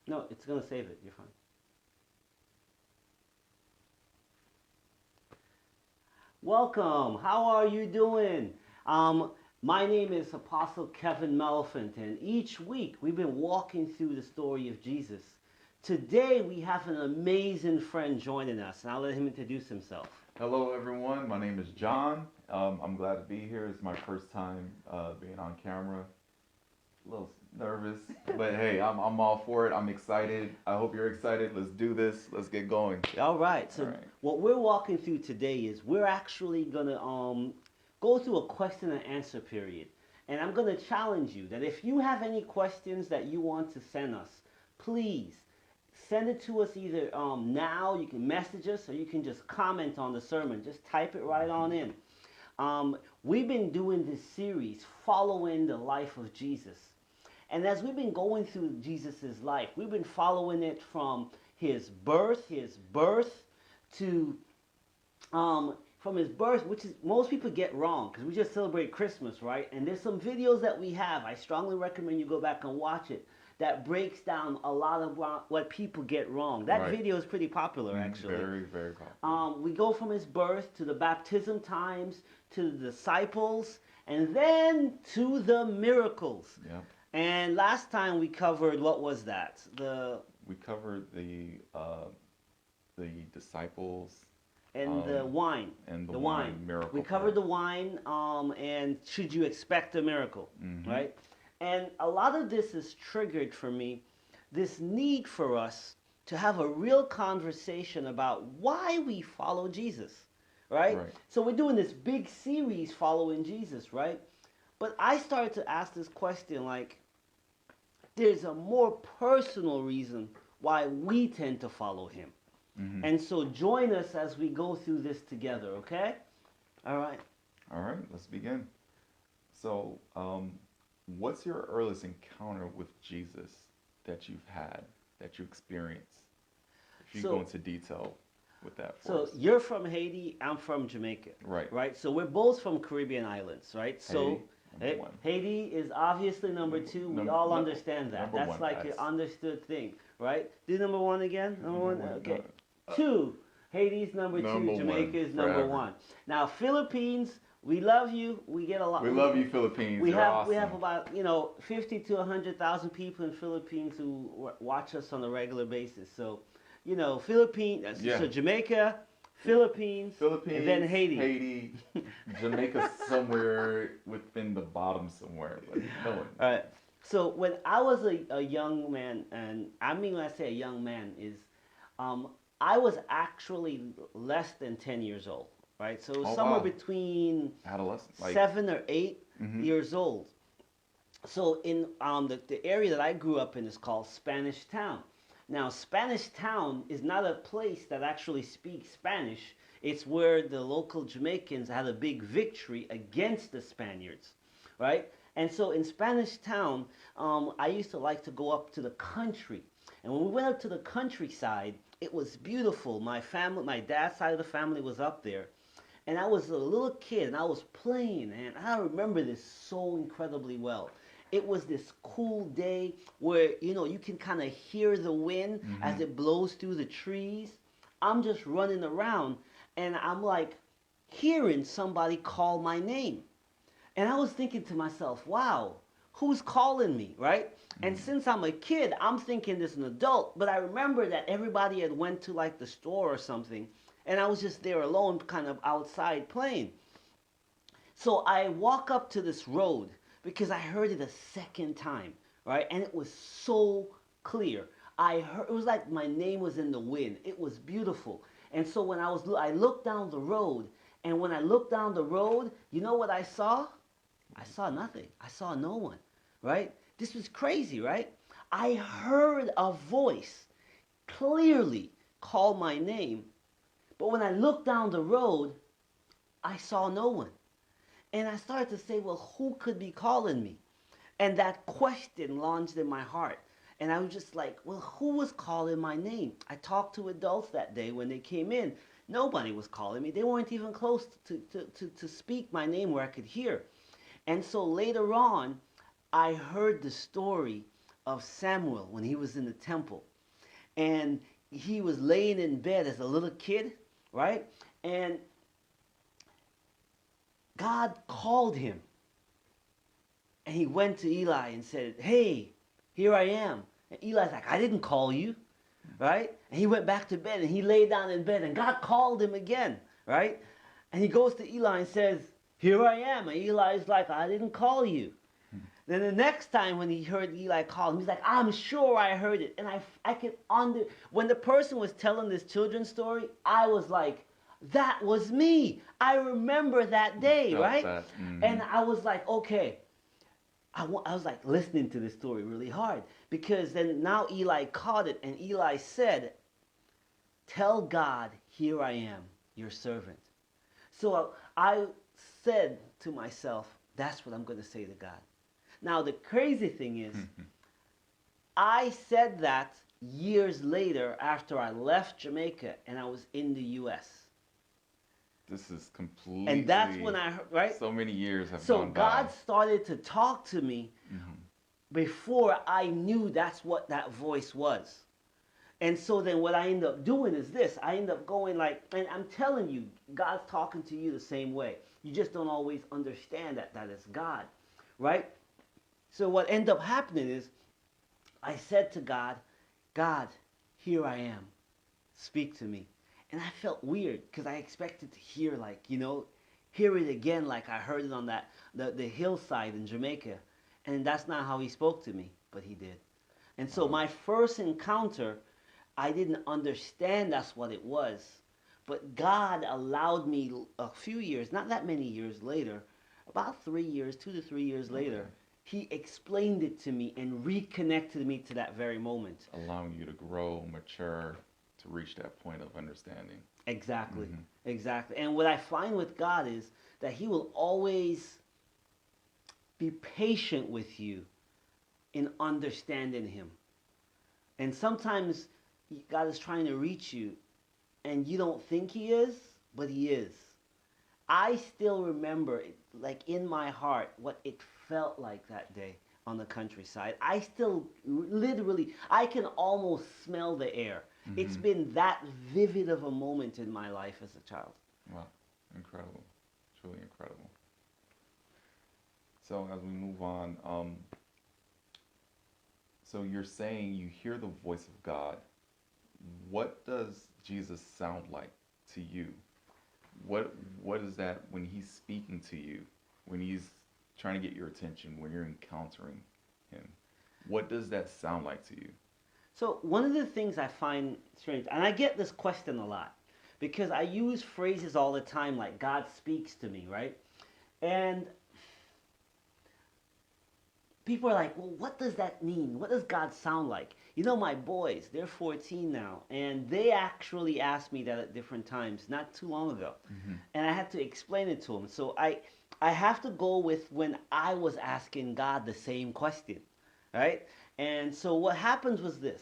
No, it's gonna save it. You're fine. Welcome. How are you doing? Um, my name is Apostle Kevin Meliphant, and each week we've been walking through the story of Jesus. Today we have an amazing friend joining us, and I'll let him introduce himself. Hello, everyone. My name is John. I'm glad to be here. It's my first time being on camera. A little nervous, but hey, I'm all for it. I'm excited. I hope you're excited. Let's do this. Let's get going. All right. All So right. what we're walking through today is we're actually gonna go through a question and answer period, and I'm gonna challenge you that if you have any questions that you want to send us, please send it to us either now. You can message us, or you can just comment on the sermon. Just type it right on in. We've been doing this series following the life of Jesus. And as we've been going through Jesus' life, we've been following it from his birth to from his birth, which is most people get wrong because we just celebrate Christmas, right? And there's some videos that we have. I strongly recommend you go back and watch it. That breaks down a lot of what people get wrong. That Right. video is pretty popular, actually. Very, very popular. We go from his birth to the baptism times to the disciples, and then to the miracles. Yeah. And last time we covered, what was that? We covered the disciples The wine. and the The wine wine. miracle. We covered the wine, and should you expect a miracle, right? And a lot of this is triggered for me, this need for us to have a real conversation about why we follow Jesus, right? Right. So we're doing this big series following Jesus, right? But I started to ask this question like, there's a more personal reason why we tend to follow him. Mm-hmm. And so join us as we go through this together, okay? All right. All right. Let's begin. So, what's your earliest encounter with Jesus that you've had, that you experienced? If you So- go into detail with that for So us. you're from Haiti, I'm from Jamaica, Right. right? So we're both from Caribbean islands, right? So Haiti, number one. Haiti is obviously number two. We Num- all num- understand that. number That's one, like an guys. understood thing, right? Do number one again? Number one? Okay. no, Two. Haiti's number Number two. Jamaica one, is number forever. one. Now Philippines, we love you. We get a lot. we love you, Philippines. We You're have awesome. we have about 50 to 100,000 people in Philippines who watch us on a regular basis. So, Philippines. Yeah. So Jamaica, Philippines, Philippines, and then Haiti. Haiti, Jamaica, somewhere within the bottom somewhere, but no one. All right. So when I was a young man, and I mean when I say a young man is, I was actually less than 10 years old, right? So it was Oh, somewhere wow. between Adolescent, like 7 or 8 Mhm. years old. So in the area that I grew up in is called Spanish Town. Now Spanish Town is not a place that actually speaks Spanish. It's where the local Jamaicans had a big victory against the Spaniards, right? And so in Spanish Town, I used to like to go up to the country. And when we went up to the countryside, it was beautiful. My family, my dad's side of the family was up there. And I was a little kid and I was playing, and I remember this so incredibly well. It was this cool day where you can kind of hear the wind as it blows through the trees. I'm just running around and I'm like hearing somebody call my name. And I was thinking to myself, wow, who's calling me, right? And since I'm a kid, I'm thinking this an adult, but I remember that everybody had went to like the store or something, and I was just there alone, kind of outside playing. So I walk up to this road because I heard it a second time, right? And it was so clear. I heard it was like my name was in the wind. It was beautiful. And so I looked down the road, and when I looked down the road, you know what I saw? I saw nothing. I saw no one, right? This was crazy, right? I heard a voice clearly call my name, but when I looked down the road, I saw no one. And I started to say, well, who could be calling me? And that question launched in my heart. And I was just like, well, who was calling my name? I talked to adults that day when they came in. Nobody was calling me. They weren't even close to speak my name where I could hear. And so later on, I heard the story of Samuel when he was in the temple. And he was laying in bed as a little kid, right? And God called him. And he went to Eli and said, hey, here I am. And Eli's like, I didn't call you, right? And he went back to bed and he lay down in bed and God called him again, right? And he goes to Eli and says, here I am. And Eli's like, I didn't call you. Then the next time when he heard Eli call him, he's like, I'm sure I heard it. And I could when the person was telling this children's story, I was like, that was me. I remember that day, Felt right? that. Mhm. And I was like, okay. I was like listening to this story really hard because then now Eli caught it and Eli said, tell God, here I am, your servant. So I said to myself, that's what I'm going to say to God. Now the crazy thing is, I said that years later after I left Jamaica and I was in the U.S. This is completely. And that's when I heard, right? So many years have So gone God by. started to talk to me before I knew that's what that voice was. And so then what I end up doing is this. I end up going like, and I'm telling you, God's talking to you the same way. You just don't always understand that is God, right? So what ended up happening is I said to God, God, here I am. Speak to me. And I felt weird because I expected to hear hear it again like I heard it on the hillside in Jamaica. And that's not how he spoke to me, but he did. And so my first encounter, I didn't understand that's what it was. But God allowed me a few years, not that many years later, about 3 years, 2 to 3 years later, he explained it to me and reconnected me to that very moment. Allowing you to grow, mature, to reach that point of understanding. Exactly. Exactly. And what I find with God is that he will always be patient with you in understanding him. And sometimes God is trying to reach you and you don't think he is, but he is. I still remember, like in my heart, what it felt like that day on the countryside. I still literally, I can almost smell the air. It's been that vivid of a moment in my life as a child. Wow, incredible, truly incredible. So as we move on, so you're saying you hear the voice of God. What does Jesus sound like to you? What is that when he's speaking to you, when he's trying to get your attention, when you're encountering him? What does that sound like to you? So one of the things I find strange, and I get this question a lot, because I use phrases all the time like God speaks to me, right? And people are like, well, what does that mean? What does God sound like? You know, my boys, they're 14 now, and they actually asked me that at different times, not too long ago. And I had to explain it to them. So I have to go with when I was asking God the same question, right? And so what happens was this.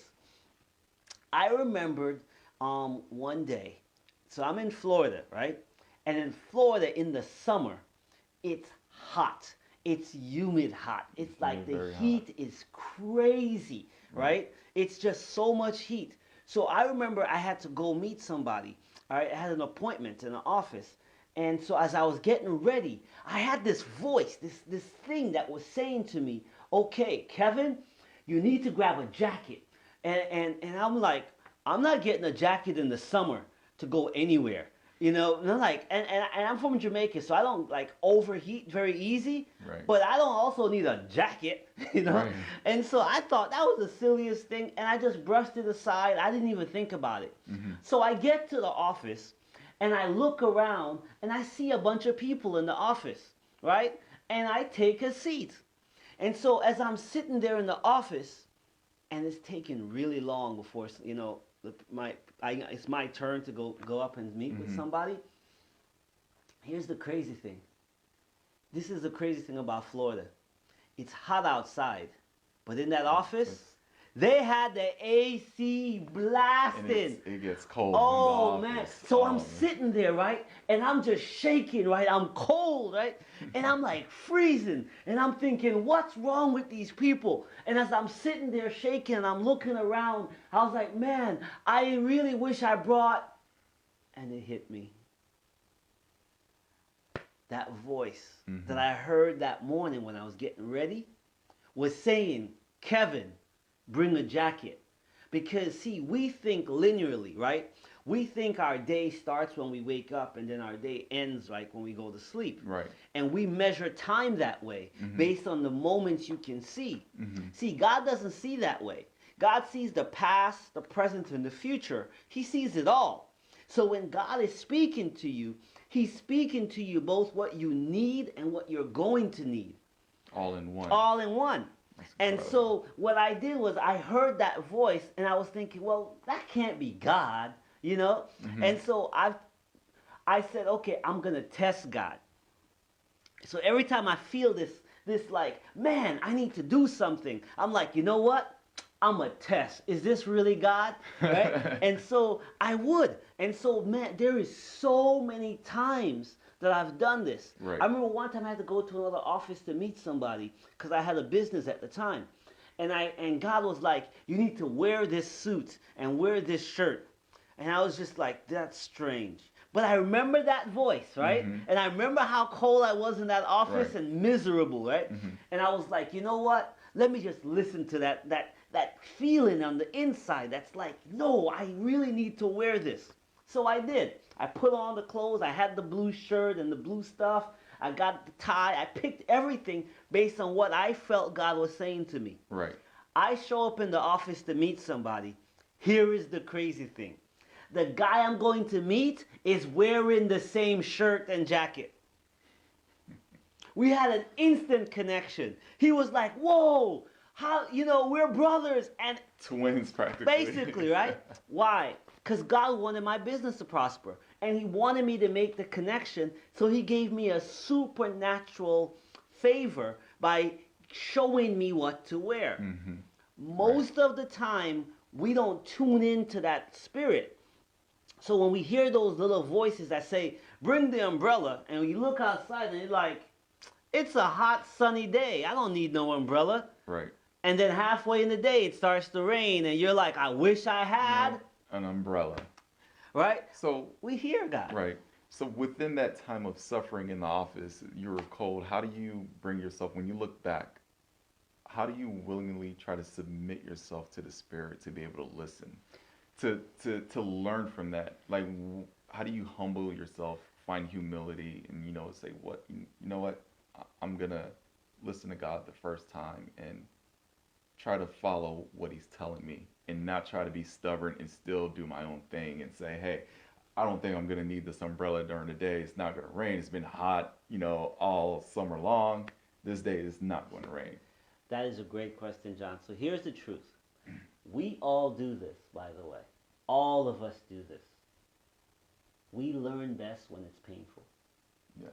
I remembered one day, so I'm in Florida, right? And in Florida in the summer, it's hot. It's humid hot. It's like the Very heat is crazy, right? It's just so much heat. So I remember I had to go meet somebody. I had an appointment in the office. And so as I was getting ready, I had this voice, this thing that was saying to me, okay, Kevin, you need to grab a jacket. And I'm like, I'm not getting a jacket in the summer to go anywhere. You know, and I'm like, and I'm from Jamaica, so I don't like overheat very easy. Right. But I don't also need a jacket, you know. Right. And so I thought that was the silliest thing, and I just brushed it aside. I didn't even think about it. So I get to the office, and I look around, and I see a bunch of people in the office, right? And I take a seat. And so as I'm sitting there in the office, and it's taking really long before, you know, it's my turn to go up and meet with somebody. Here's the crazy thing. This is the crazy thing about Florida. It's hot outside, but in that office, They had the AC And blasting. it gets cold Oh in the man. office. So Oh I'm man. sitting there, right? And I'm just shaking, right? I'm cold, right? And I'm like freezing. And I'm thinking, what's wrong with these people? And as I'm sitting there shaking and I'm looking around, I was like, man, I really wish I brought. And it hit me. That voice that I heard that morning when I was getting ready was saying, Kevin, bring a jacket. Because, see, we think linearly, right? We think our day starts when we wake up and then our day ends like when we go to sleep. Right. And we measure time that way based on the moments you can see. Mm-hmm. See, God doesn't see that way. God sees the past, the present, and the future. He sees it all. So when God is speaking to you, He's speaking to you both what you need and what you're going to need. All in one. All in one. That's And incredible. so what I did was I heard that voice and I was thinking, well, that can't be God, you know? And so I said, okay, I'm going to test God. So every time I feel this like, man, I need to do something, I'm like, you know what? I'm a test. Is this really God? Right? And so I would. And so, man, there is so many times that I've done this. Right. I remember one time I had to go to another office to meet somebody because I had a business at the time. And God was like, you need to wear this suit and wear this shirt. And I was just like, that's strange. But I remember that voice, right? And I remember how cold I was in that office Right. and miserable, right? And I was like, you know what? Let me just listen to that feeling on the inside that's like, no, I really need to wear this. So I did. I put on the clothes. I had the blue shirt and the blue stuff. I got the tie. I picked everything based on what I felt God was saying to me. Right. I show up in the office to meet somebody. Here is the crazy thing. The guy I'm going to meet is wearing the same shirt and jacket. We had an instant connection. He was like, whoa, how, we're brothers. And Twins practically. basically, right? Why? Because God wanted my business to prosper. And He wanted me to make the connection. So He gave me a supernatural favor by showing me what to wear. Most of the time, we don't tune into that spirit. So when we hear those little voices that say, bring the umbrella, and we look outside and you're like, it's a hot sunny day. I don't need no umbrella. Right. And then halfway in the day, it starts to rain, and you're like, I wish I had. An umbrella. Right? So, We hear God. right. So within that time of suffering in the office, you were cold. How do you bring yourself, when you look back, how do you willingly try to submit yourself to the Spirit to be able to listen, to learn from that? Like, how do you humble yourself, find humility, and say, what you know what, I'm gonna listen to God the first time and try to follow what He's telling me, and not try to be stubborn and still do my own thing and say, hey, I don't think I'm gonna need this umbrella during the day. It's not gonna rain. It's been hot, all summer long. This day is not going to rain. That is a great question, John. So here's the truth. We all do this, by the way. All of us do this. We learn best when it's painful. Yeah.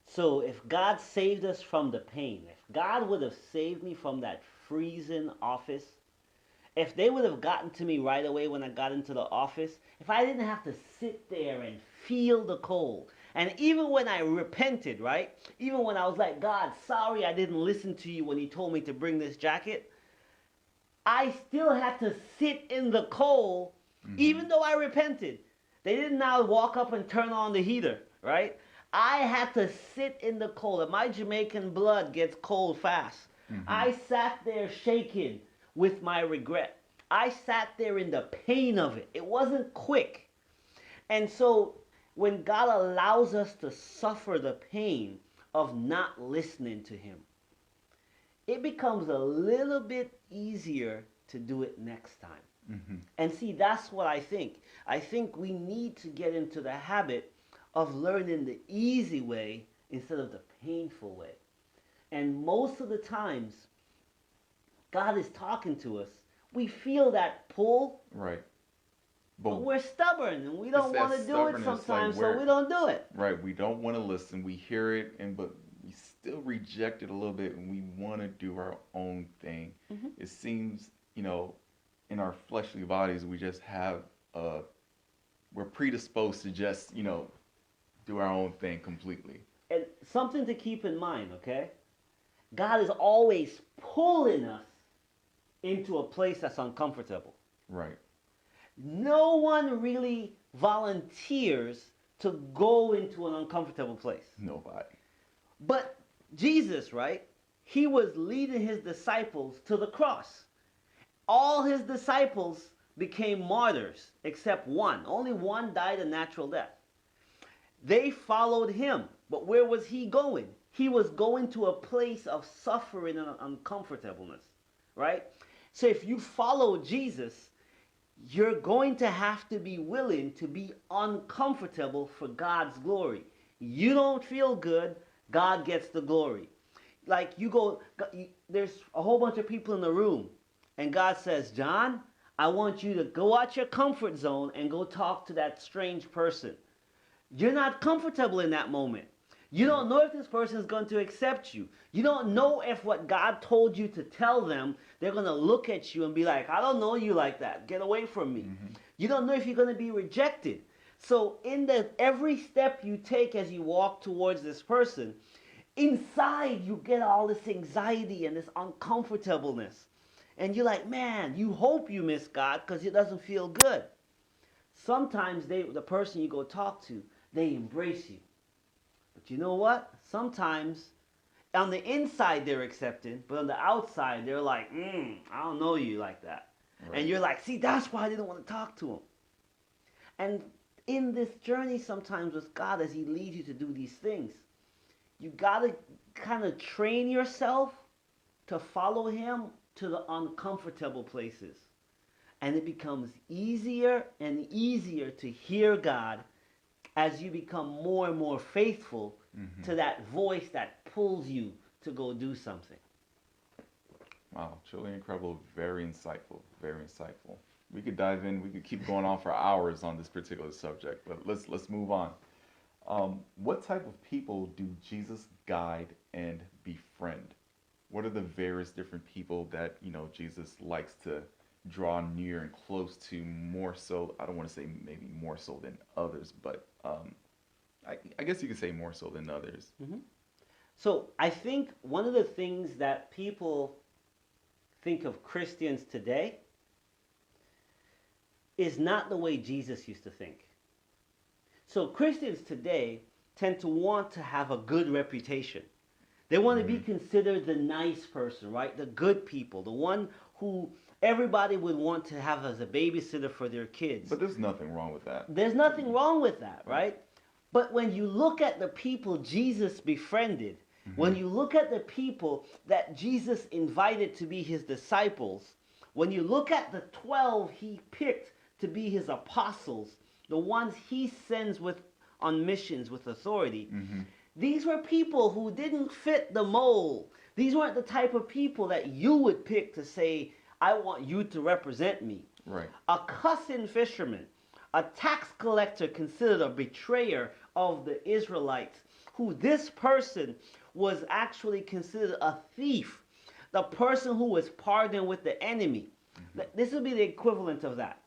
So if God saved us from the pain, if God would have saved me from that freezing office, if they would have gotten to me right away when I got into the office, if I didn't have to sit there and feel the cold, and even when I repented, right? Even when I was like, God, sorry I didn't listen to you when you told me to bring this jacket, I still had to sit in the cold, even though I repented. They didn't now walk up and turn on the heater, right? I had to sit in the cold. And my Jamaican blood gets cold fast. I sat there shaking with my regret. I sat there in the pain of it. It wasn't quick. And so when God allows us to suffer the pain of not listening to Him, it becomes a little bit easier to do it next time. And see, that's what I think. I think we need to get into the habit of learning the easy way instead of the painful way. And most of the times, God is talking to us. We feel that pull, Right. but we're stubborn and we don't that want to do it stubbornness, like, sometimes, so where- we don't do it. Right. We don't want to listen. We hear it, but we still reject it a little bit, and we want to do our own thing. It seems you know, in our fleshly bodies, we just have, uh, we're predisposed to just, do our own thing completely. And something to keep in mind, okay? God is always pulling us into a place that's uncomfortable. Right. No one really volunteers to go into an uncomfortable place. Nobody. But Jesus, right? He was leading his disciples to the cross. All his disciples became martyrs except one. Only one died a natural death. They followed him. But where was he going? He was going to a place of suffering and uncomfortableness, right? So if you follow Jesus, you're going to have to be willing to be uncomfortable for God's glory. You don't feel good, God gets the glory. Like there's a whole bunch of people in the room, and God says, John, I want you to go out your comfort zone and go talk to that strange person. You're not comfortable in that moment. You don't know if this person is going to accept you. You don't know if what God told you to tell them, they're going to look at you and be like, I don't know you like that. Get away from me. Mm-hmm. You don't know if you're going to be rejected. So every step you take as you walk towards this person, inside you get all this anxiety and this uncomfortableness. And you're like, man, you hope you miss God because it doesn't feel good. Sometimes the person you go talk to, they embrace you. But you know what? Sometimes on the inside they're accepting, but on the outside they're like, I don't know you like that. Right. And you're like, see, that's why I didn't want to talk to him. And in this journey sometimes with God, as he leads you to do these things, you got to kind of train yourself to follow him to the uncomfortable places. And it becomes easier and easier to hear God as you become more and more faithful to that voice that pulls you to go do something. Wow, truly incredible, very insightful, very insightful. We could dive in, we could keep going on for hours on this particular subject, but let's move on. What type of people do Jesus guide and befriend? What are the various different people that, Jesus likes to draw near and close to more so? I don't want to say maybe more so than others, but I guess you could say more so than others. Mm-hmm. So I think one of the things that people think of Christians today is not the way Jesus used to think. So Christians today tend to want to have a good reputation. They want to be considered the nice person, right? The good people, the one who everybody would want to have as a babysitter for their kids. But there's nothing wrong with that. There's nothing wrong with that, right? But when you look at the people Jesus befriended, when you look at the people that Jesus invited to be his disciples, when you look at the 12 he picked to be his apostles, the ones he sends on missions with authority, these were people who didn't fit the mold. These weren't the type of people that you would pick to say, I want you to represent me. Right. A cussing fisherman, a tax collector considered a betrayer of the Israelites, who this person was actually considered a thief, the person who was partnered with the enemy. This would be the equivalent of that.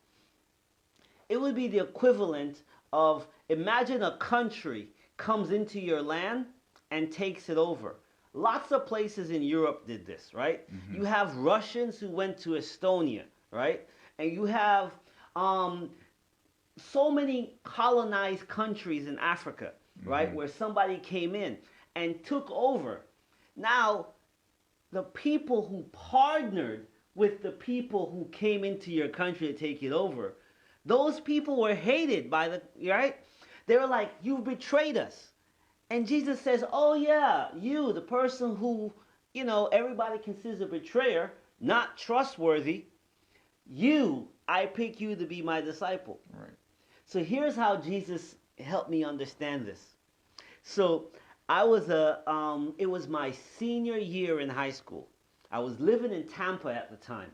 It would be the equivalent of, imagine a country comes into your land and takes it over. Lots of places in Europe did this, right? You have Russians who went to Estonia, right? And you have so many colonized countries in Africa, right? Where somebody came in and took over. Now, the people who partnered with the people who came into your country to take it over, those people were hated by right? They were like, you betrayed us. And Jesus says, oh yeah, you, the person who, everybody considers a betrayer, not trustworthy, I pick you to be my disciple. Right. So here's how Jesus helped me understand this. So it was my senior year in high school. I was living in Tampa at the time.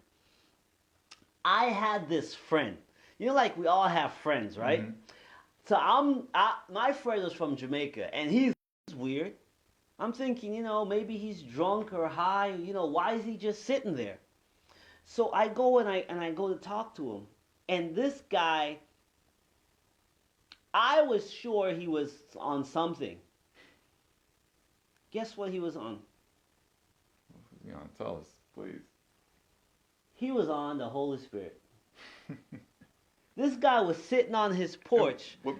I had this friend. Like we all have friends, right? So my friend was from Jamaica, and he's weird. I'm thinking, maybe he's drunk or high. Why is he just sitting there? So I go and I go to talk to him, and this guy, I was sure he was on something. Guess what he was on? You know, tell us, please. He was on the Holy Spirit. This guy was sitting on his porch What,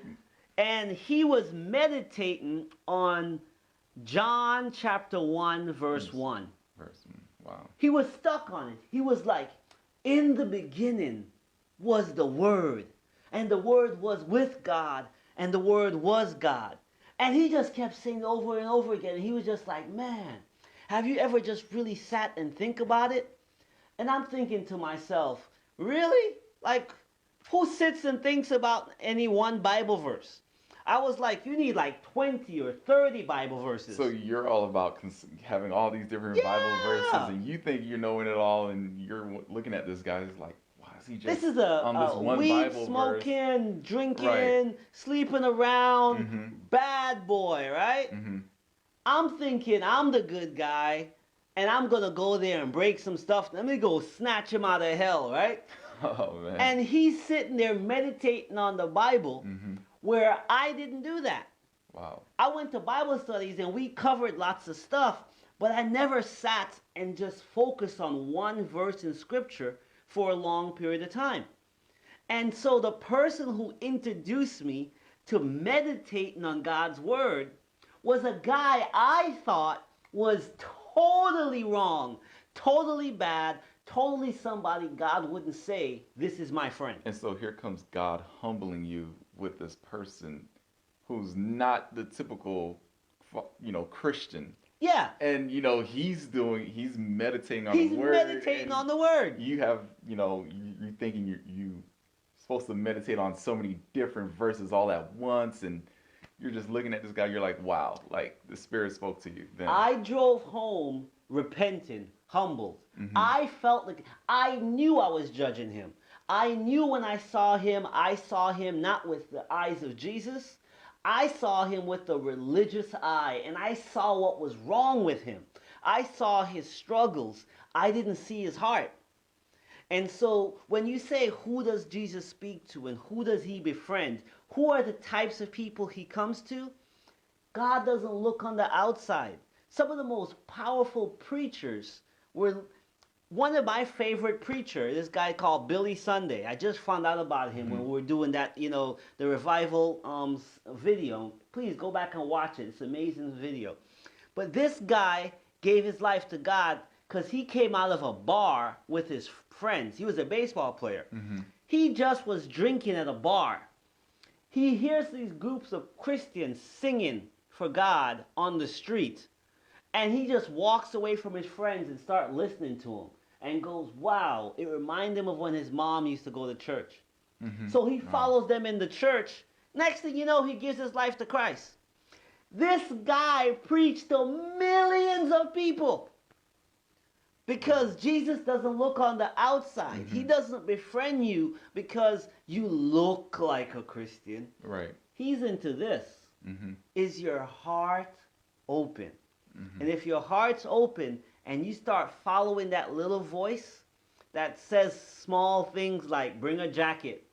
and he was meditating on John chapter 1, verse 1. wow. He was stuck on it. He was like, in the beginning was the Word, and the Word was with God, and the Word was God. And he just kept saying it over and over again. And he was just like, man, have you ever just really sat and think about it? And I'm thinking to myself, really? Like, who sits and thinks about any one Bible verse? I was like, you need like 20 or 30 Bible verses. So you're all about having all these different Bible verses, Yeah. and you think you're knowing it all, and you're looking at this guy. It's like, why is he just This is on this a one weed Bible verse? smoking, drinking, Right. sleeping around, Mhm. bad boy, right? Mhm. I'm thinking I'm the good guy, and I'm gonna go there and break some stuff. Let me go snatch him out of hell, right? Oh man. And he's sitting there meditating on the Bible, Mhm. where I didn't do that. Wow. I went to Bible studies and we covered lots of stuff, but I never sat and just focused on one verse in Scripture for a long period of time. And so the person who introduced me to meditating on God's Word was a guy I thought was totally wrong, totally bad, totally somebody God wouldn't say, this is my friend. And so here comes God humbling you with this person who's not the typical, Christian. Yeah, And he's meditating on he's the word. meditating and on the Word. You have, you're thinking you supposed to meditate on so many different verses all at once, and you're just looking at this guy. You're like, wow, like the Spirit spoke to you. Then. I drove home repentant, humbled. Mhm. I felt like I knew I was judging him. I knew when I saw him not with the eyes of Jesus. I saw him with the religious eye, and I saw what was wrong with him. I saw his struggles. I didn't see his heart. And so when you say, who does Jesus speak to and who does he befriend? Who are the types of people he comes to? God doesn't look on the outside. Some of the most powerful preachers were, one of my favorite preachers, this guy called Billy Sunday. I just found out about him when we were doing that, the revival video. Please go back and watch it. It's an amazing video. But this guy gave his life to God because he came out of a bar with his friends. He was a baseball player. Mhm. He just was drinking at a bar. He hears these groups of Christians singing for God on the street. And he just walks away from his friends and starts listening to them. And goes, wow, it reminded him of when his mom used to go to church. Mhm. So he Wow. follows them in the church. Next thing you know, he gives his life to Christ. This guy preached to millions of people. Because Jesus doesn't look on the outside. He doesn't befriend you because you look like a Christian. Right. He's into this. Mhm. Is your heart open? Mhm. And if your heart's open and you start following that little voice that says small things like bring a jacket,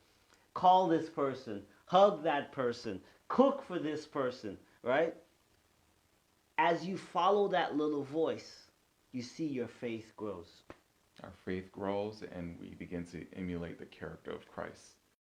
call this person, hug that person, cook for this person, right? As you follow that little voice, you see your faith grows. Our faith grows, and we begin to emulate the character of Christ.